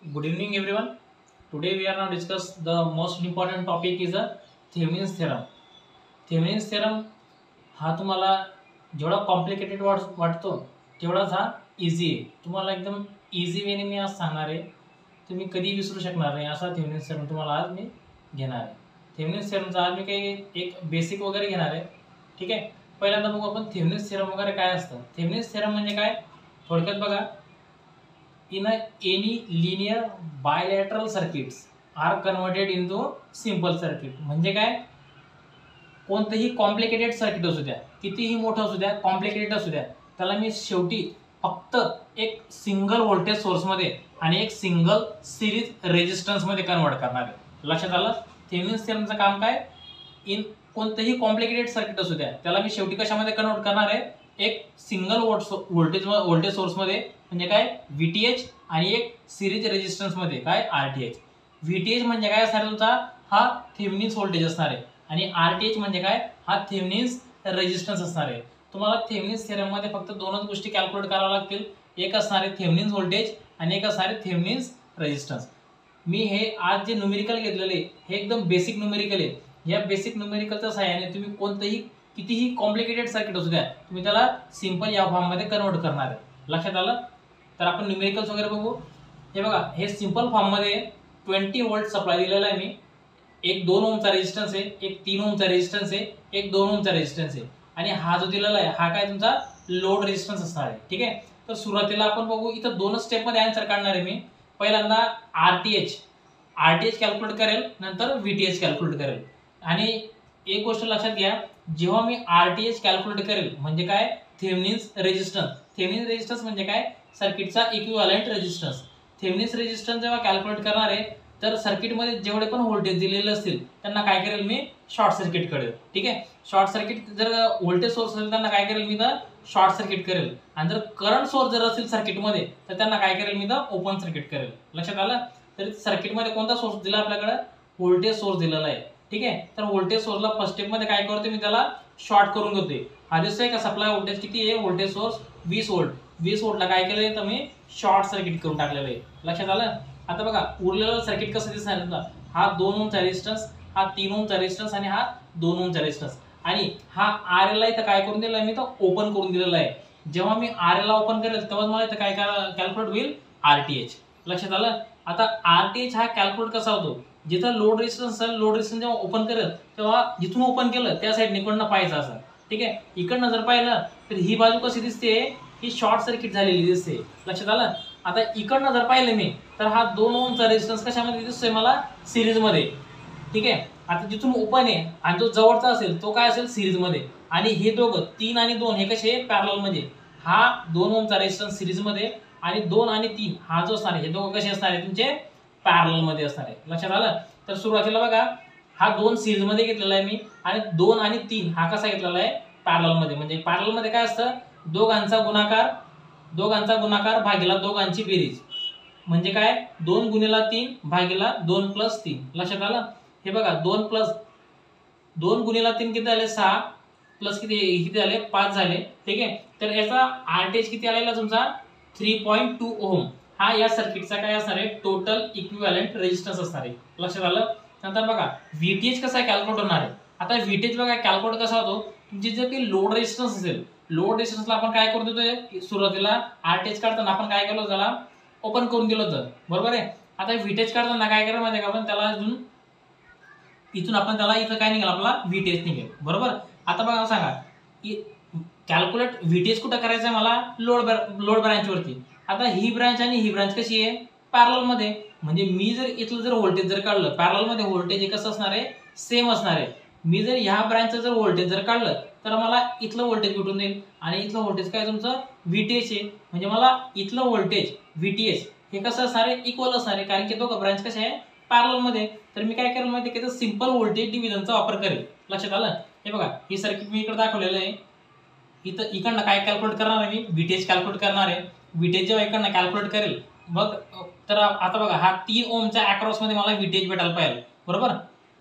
Good evening, everyone. Today we are now discuss the most important topic is a Thevenin's theorem. Thevenin's theorem हा तुम्हाला जेवढा complicated वाटतो तेवढाच हा easy आहे. तुम्हाला एकदम इझी वेने मी आज सांगणार आहे. तुम्ही कधी विसरू शकणार नाही असा थेवेनिन्स थेरम तुम्हाला आज मी घेणार आहे. थेवेनिन्स थेरमचा आज मी काही एक बेसिक वगैरे घेणार आहे. ठीक आहे. पहिल्यांदा बघू आपण थेवेनिन्स थेरम वगैरे काय असतं. थेवेनिन्स थेरम म्हणजे काय थोडक्यात बघा. In any linear bilateral circuits are converted into simple circuit. म्हणजे काय कोणतेही कॉम्प्लिकेटेड सर्किट असू द्या, कितीही मोठं असू द्या, कॉम्प्लिकेटेड असू द्या, त्याला मी शेवटी फक्त एक सिंगल व्होल्टेज सोर्स मध्ये आणि एक सिंगल सिरीज रेजिस्टन्स मध्ये कन्वर्ट करणार आहे. लक्षात आलं. थेवेनिन्स थेरमचं काम काय इन कोणतेही कॉम्प्लिकेटेड सर्किट असू द्या त्याला मी शेवटी कशामध्ये कन्वर्ट करणार आहे एक सिंगल व्होल्टेज सोर्स मध्ये म्हणजे काय VTH आणि एक सिरीज रेजिस्टन्स मध्ये काय RTH. VTH म्हणजे काय असणार तुमचा हा थेवेनिन्स व्होल्टेज असणार आहे आणि RTH म्हणजे काय हा थेवेनिन्स रेजिस्टन्स असणार आहे. तुम्हाला थेवेनिन्स थेरम मध्ये फक्त दोनच गोष्टी कॅल्क्युलेट कराव्या लागतील. एक असणार आहे थेवेनिन्स व्होल्टेज आणि एक असणार आहे थेवेनिन्स रेजिस्टन्स. मी हे आज जे न्यूमेरिकल घेतलेले हे एकदम बेसिक न्यूमेरिकल आहे. या बेसिक न्यूमेरिकलच्या सहाय्याने तुम्ही कोणतेही कितीही कॉम्प्लिकेटेड सर्किट असू द्या तुम्ही त्याला सिंपल या फॉर्म मध्ये कन्वर्ट करणार आहे. लक्षात आलं. तर आपण न्यूमेरिकल्स वगैरे बघू. हे बघा हे सिंपल फॉर्म मध्ये 20 व्होल्ट सप्लाय दिलेला आहे मी. एक 2 ओमचा रेजिस्टन्स आहे, एक 3 ओमचा रेजिस्टन्स आहे, एक 2 ओमचा रेजिस्टन्स आहे आणि हा जो दिलेला आहे हा काय तुमचा लोड रेजिस्टन्स असणार आहे. ठीक आहे. तर सुरुवातीला आपण बघू इथं दोनच स्टेप मध्ये आन्सर काढणार आहे मी. पहिल्यांदा RTH कॅल्क्युलेट करेल, नंतर VTH कॅल्क्युलेट करेल. आणि एक गोष्ट लक्षात घ्या, जेव्हा मी RTH कॅल्क्युलेट करेल म्हणजे काय थेवेनिन्स रेजिस्टन्स. थेवेनिन्स रेजिस्टन्स म्हणजे काय सर्किटचा इक्विव्हॅलेंट रेजिस्टन्स. थेवेनिन्स रेजिस्टन्स जेव्हा कॅल्क्युलेट करणार आहे तर सर्किटमध्ये जेवढे पण व्होल्टेज दिलेले असतील त्यांना काय करेल मी शॉर्ट सर्किट करेल. ठीक आहे. शॉर्ट सर्किट जर व्होल्टेज सोर्स असेल त्यांना काय करेल मी तर शॉर्ट सर्किट करेल आणि जर करंट सोर्स जर असेल सर्किटमध्ये तर त्यांना काय करेल मी तर ओपन सर्किट करेल. लक्षात आलं. तर सर्किटमध्ये कोणता सोर्स दिला आपल्याकडे व्होल्टेज सोर्स दिलेला आहे. ठीक आहे. तर व्होल्टेज सोर्सला फर्स्ट स्टेप मध्ये काय करते मी त्याला शॉर्ट करून घेतोय. हा दिसतोय का सप्लाय व्होल्टेज किती आहे व्होल्टेज सोर्स 20 व्होल्ट. 20 व्होल्टला काय केलंय तर मी शॉर्ट सर्किट करून टाकलेलं आहे. लक्षात आलं. आता बघा उरलेलं सर्किट कसं दिसणार आहे. हा 2 ओमचा रेजिस्टन्स, हा 3 ओमचा रेजिस्टन्स आणि हा 2 ओमचा रेजिस्टन्स आणि हा RL ला इथं काय करून दिलेला आहे मी तर ओपन करून दिलेला आहे. जेव्हा मी RL ला ओपन करेल तेव्हा मला इथं काय कॅल्क्युलेट होईल RTH. लक्षात आलं. आता RTH हा कॅल्क्युलेट कसा होतो जिथं लोड रेजिस्टन्स असेल लोड रेजिस्टन्स जेव्हा ओपन करेल तेव्हा जिथून ओपन केलं त्या साईडने इकडनं पाहायचं असं. ठीक आहे. इकडनं जर पाहिलं तर ही बाजू कशी दिसते ही शॉर्ट सर्किट झालेली दिसते. लक्षात आलं. आता इकडनं जर पाहिलं मी तर हा 2 ओमचा रेजिस्टन्स कशामध्ये दिसतोय मला सिरीज मध्ये. ठीक आहे. आता जिथून ओपन आहे आणि जो जवळचा असेल तो काय असेल सिरीज मध्ये आणि हे दोघं 3 आणि 2 हे कसे पॅरलल मध्ये. हा 2 ओमचा रेजिस्टन्स सिरीज मध्ये आणि 2 आणि 3 हा जो असणार आहे हे दोघं कसे असणार आहे तुमचे पॅरलल मध्ये असणार आहे. लक्षात आलं. तर सुरुवातीला बघा हा 2 सिरीज मध्ये घेतलेला आहे मी आणि 2 आणि 3 हा कसा घेतलेला आहे पॅरलल मध्ये. म्हणजे पॅरलल मध्ये काय असतं दोघांचा गुणाकार भागिला दोघांची बेरीज म्हणजे काय 2 गुणिला 3 भागिला 2 प्लस 3. लक्षात आलं. हे बघा 2 गुणिला 3 किती झाले 6 प्लस किती झाले 5 झाले. ठीक आहे. तर याचा RTH किती आलेला तुमचा 3.2 ओम. हा या सर्किटचा काय असणार आहे टोटल इक्विव्हॅलेंट रेजिस्टन्स असणार आहे. लक्षात आलं. नंतर बघा VTH कसा कॅल्क्युलेट होणार आहे. आता VTH बघा कॅल्क्युलेट कसा होतो तुमची जर काही लोड रेजिस्टन्स असेल लोड रेजिस्टन्सला आपण काय करत होतो सुरुवातीला RTH काढताना आपण काय केलं त्याला ओपन करून दिलं होतं बरोबर आहे. आता VTH काढताना काय करायला माहिती का आपण त्याला इथून आपण त्याला इथं काय निघेल आपला VTH निघेल बरोबर. आता बघा सांगा कॅल्क्युलेट VTH कुठं करायचं आहे मला लोड ब्रांच वरती. आता ही ब्रांच आणि ही ब्रांच कशी आहे पॅरलल मध्ये. म्हणजे मी जर इथलं जर व्होल्टेज जर काढलं पॅरलल मध्ये व्होल्टेज हे कसं असणार आहे सेम असणार आहे. मी जर ह्या ब्रांचचं जर व्होल्टेज जर काढलं तर मला इथलं व्होल्टेज भेटून देईल आणि इथलं व्होल्टेज काय तुमचं VTH आहे. म्हणजे मला इथलं व्होल्टेज VTH हे कसं असणार आहे इक्वल असणार आहे कारण की दोघं ब्रांच कसे आहे पॅरलल मध्ये. तर मी काय करेल माहिती की सिंपल व्होल्टेज डिव्हिजनचा वापर करेल. लक्षात आलं. हे बघा ही सर्किट मी इकडे दाखवलेलं आहे. इकडनं काय कॅल्क्युलेट करणार आहे मी VTH कॅल्क्युलेट करणार आहे. VTH जेव्हा इकडनं कॅल्क्युलेट करेल मग तर आता बघा हा 3 ओमच्या अक्रॉस मध्ये मला VTH भेटायला पाहिजे बरोबर.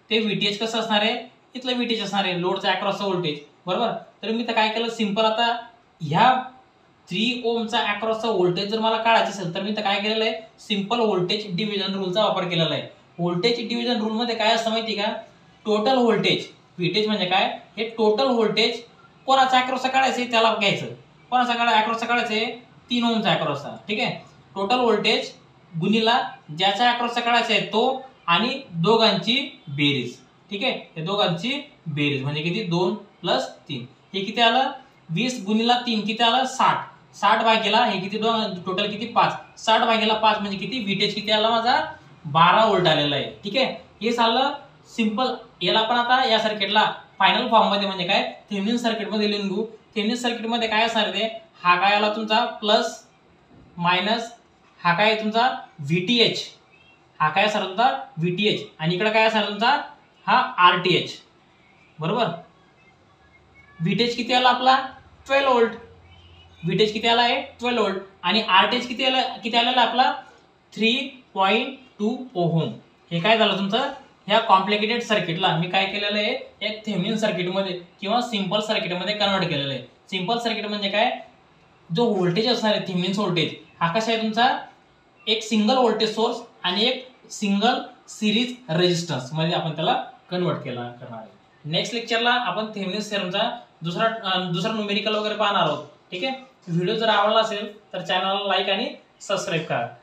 ते VTH कसं असणार आहे इथलं VTH असणार आहे लोडच्या अक्रॉसचा व्होल्टेज बरोबर. तर मी तर काय केलं सिंपल आता ह्या 3 ओमचा अक्रॉसचा व्होल्टेज जर मला काढायचं असेल तर मी तर काय केलेलं आहे, सिंपल व्होल्टेज डिव्हिजन रूलचा वापर केलेला आहे. व्होल्टेज डिव्हिजन रूल मध्ये काय असतं माहिती का, टोटल व्होल्टेज, व्हीटेज म्हणजे काय, हे टोटल व्होल्टेज कोणाचा अक्रॉसचा काढायचं त्याला घ्यायचं. कोणाचा अक्रॉसचा काढायचंय, 3 ओमचा अक्रॉसचा. ठीक आहे, टोटल व्होल्टेज गुणिला ज्याचा अक्रॉसचा काढायचा आहे तो आणि दोघांची बेरीज. ठीक आहे, हे दोघांची बेरीज म्हणजे किती, 2 + 3. हे किती आलं, 20 गुणिला 3 किती आलं, 60. 60 भागीला हे किती, टोटल किती, 5. 60 भागीला 5 म्हणजे किती, व्हीटेज किती आला माझा, 12 व्होल्ट आलेला आहे. ठीक आहे, हे झालं सिंपल. याला पण आता या सर्किटला फायनल फॉर्म मध्ये म्हणजे काय, थेवेनिन सर्किट मध्ये लिहून घेऊ. थेवेनिन सर्किट मध्ये काय असणार ते, हा काय आला तुमचा प्लस मायनस, हा काय तुमचा व्हीटीएच, हा काय असणार तुमचा व्हीटीएच, आणि इकडे काय असणार तुमचा हा आरटीएच. बरोबर, व्हीटेज किती आला आपला, 12 व्होल्ट. व्हीटेज किती आला आहे, 12 व्होल्ट, आणि आरटीएच किती आलेला आपला, 3.2 ओहम. हे काय झालं तुमचं, ह्या कॉम्प्लिकेटेड सर्किटला मी काय केलेलं आहे, एक थेवेनिन सर्किटमध्ये किंवा सिंपल सर्किटमध्ये कन्वर्ट केलेलं आहे. सिंपल सर्किट म्हणजे काय, जो व्होल्टेज असणार आहे थेवेनिन व्होल्टेज, हा कसा आहे तुमचा, एक सिंगल व्होल्टेज सोर्स आणि एक सिंगल सिरीज रेजिस्टन्स मध्ये आपण त्याला कन्वर्ट करणार आहे. नेक्स्ट लेक्चरला आपण थेवेनिन थेरमचा दुसरा न्यूमेरिकल वगैरे पाहणार आहोत. ठीक आहे, व्हिडिओ जर आवडला असेल तर चॅनलला लाईक आणि सबस्क्राईब करा.